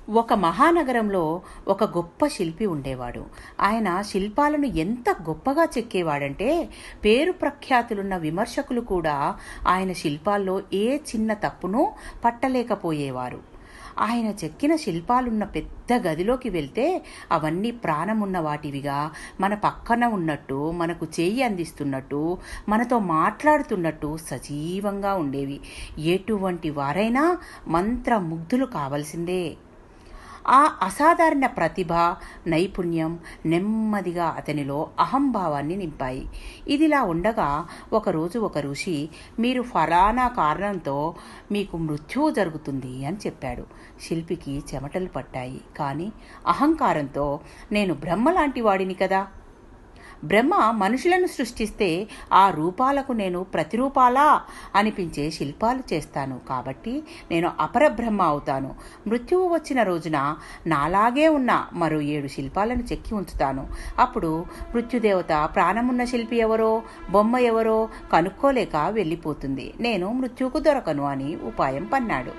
ఒక మహానగరంలో ఒక గొప్ప శిల్పి ఉండేవాడు. ఆయన శిల్పాలను ఎంత గొప్పగా చెక్కేవాడంటే పేరు ప్రఖ్యాతులున్న విమర్శకులు కూడా ఆయన శిల్పాల్లో ఏ చిన్న తప్పునూ పట్టలేకపోయేవారు. ఆయన చెక్కిన శిల్పాలున్న పెద్ద గదిలోకి వెళ్తే అవన్నీ ప్రాణమున్న వాటివిగా, మన పక్కన ఉన్నట్టు, మనకు చేయి అందిస్తున్నట్టు, మనతో మాట్లాడుతున్నట్టు సజీవంగా ఉండేవి. ఎటువంటి వారైనా మంత్రముగ్ధులు కావలసిందే. ఆ అసాధారణ ప్రతిభ, నైపుణ్యం నెమ్మదిగా అతనిలో అహంభావాన్ని నింపాయి. ఇదిలా ఉండగా ఒకరోజు ఒక ఋషి, మీరు ఫలానా కారణంతో మీకు మృత్యువు జరుగుతుంది అని చెప్పాడు. శిల్పికి చెమటలు పట్టాయి. కానీ అహంకారంతో, నేను బ్రహ్మ లాంటి వాడిని కదా, బ్రహ్మ మనుషులను సృష్టిస్తే ఆ రూపాలకు నేను ప్రతిరూపాలా అనిపించే శిల్పాలు చేస్తాను, కాబట్టి నేను అపరబ్రహ్మ అవుతాను. మృత్యువు వచ్చిన రోజున నాలాగే ఉన్న మరో 7 శిల్పాలను చెక్కి ఉంచుతాను. అప్పుడు మృత్యుదేవత ప్రాణమున్న శిల్పి ఎవరో, బొమ్మ ఎవరో కనుక్కోలేక వెళ్ళిపోతుంది. నేను మృత్యువుకు దొరకను అని ఉపాయం పన్నాడు.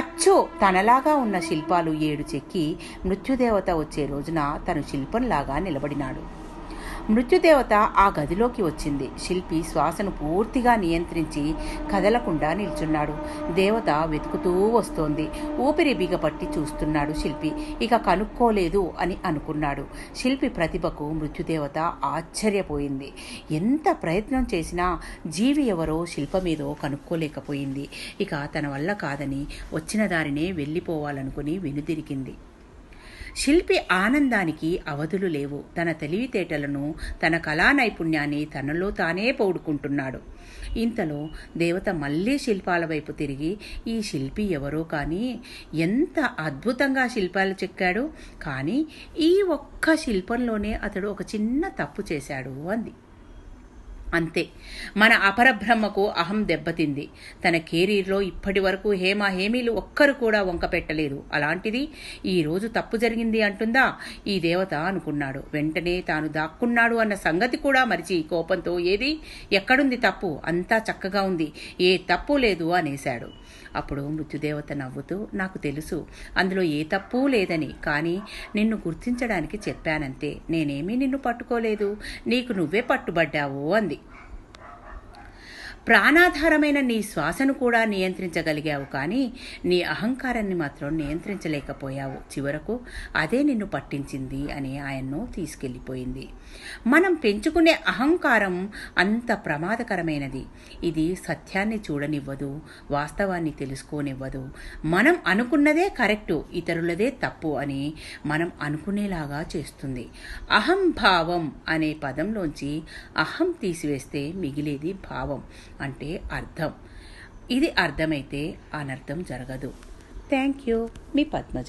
అచ్చు తనలాగా ఉన్న శిల్పాలు 7 చెక్కి మృత్యుదేవత వచ్చే రోజున తను శిల్పంలాగా నిలబడినాడు. మృత్యుదేవత ఆ గదిలోకి వచ్చింది. శిల్పి శ్వాసను పూర్తిగా నియంత్రించి కదలకుండా నిల్చున్నాడు. దేవత వెతుకుతూ వస్తోంది. ఊపిరి బిగపట్టి చూస్తున్నాడు శిల్పి. ఇక కనుక్కోలేదు అని అనుకున్నాడు. శిల్పి ప్రతిభకు మృత్యుదేవత ఆశ్చర్యపోయింది. ఎంత ప్రయత్నం చేసినా జీవి ఎవరో శిల్పమేదో కనుక్కోలేకపోయింది. ఇక తన వల్ల కాదని వచ్చిన దారినే వెళ్ళిపోవాలనుకుని వెనుదిరిగింది. శిల్పి ఆనందానికి అవధులు లేవు. తన తెలివితేటలను, తన కళా నైపుణ్యాన్ని తనలో తానే పొగుడుకుంటున్నాడు. ఇంతలో దేవత మళ్లీ శిల్పాల వైపు తిరిగి, ఈ శిల్పి ఎవరో కానీ ఎంత అద్భుతంగా శిల్పాలు చెక్కాడు, కానీ ఈ ఒక్క శిల్పంలోనే అతడు ఒక చిన్న తప్పు చేశాడు అంది. అంతే, మన అపరబ్రహ్మకు అహం దెబ్బతింది. తన కెరీర్లో ఇప్పటి వరకు హేమీలు ఒక్కరు కూడా వంక పెట్టలేదు. అలాంటిది ఈరోజు తప్పు జరిగింది అంటుందా ఈ దేవత అనుకున్నాడు. వెంటనే తాను దాక్కున్నాడు అన్న సంగతి కూడా మరిచి కోపంతో, ఏది, ఎక్కడుంది తప్పు, అంతా చక్కగా ఉంది, ఏ తప్పు లేదు అనేశాడు. అప్పుడు మృత్యుదేవత నవ్వుతూ, నాకు తెలుసు అందులో ఏ తప్పూ లేదని, కానీ నిన్ను గుర్తించడానికి చెప్పానంతే, నేనేమీ నిన్ను పట్టుకోలేదు, నీకు నువ్వే పట్టుబడ్డావు అంది. ప్రాణాధారమైన నీ శ్వాసను కూడా నియంత్రించగలిగావు, కానీ నీ అహంకారాన్ని మాత్రం నియంత్రించలేకపోయావు. చివరకు అదే నిన్ను పట్టించింది అని ఆయన్ను తీసుకెళ్లిపోయింది. మనం పెంచుకునే అహంకారం అంత ప్రమాదకరమైనది. ఇది సత్యాన్ని చూడనివ్వదు, వాస్తవాన్ని తెలుసుకోనివ్వదు. మనం అనుకున్నదే కరెక్టు, ఇతరులదే తప్పు అని మనం అనుకునేలాగా చేస్తుంది. అహంభావం అనే పదంలోంచి అహం తీసివేస్తే మిగిలేది భావం, అంటే అర్థం. ఇది అర్థమైతే అనర్థం జరగదు. Thank you. మీ పద్మజ.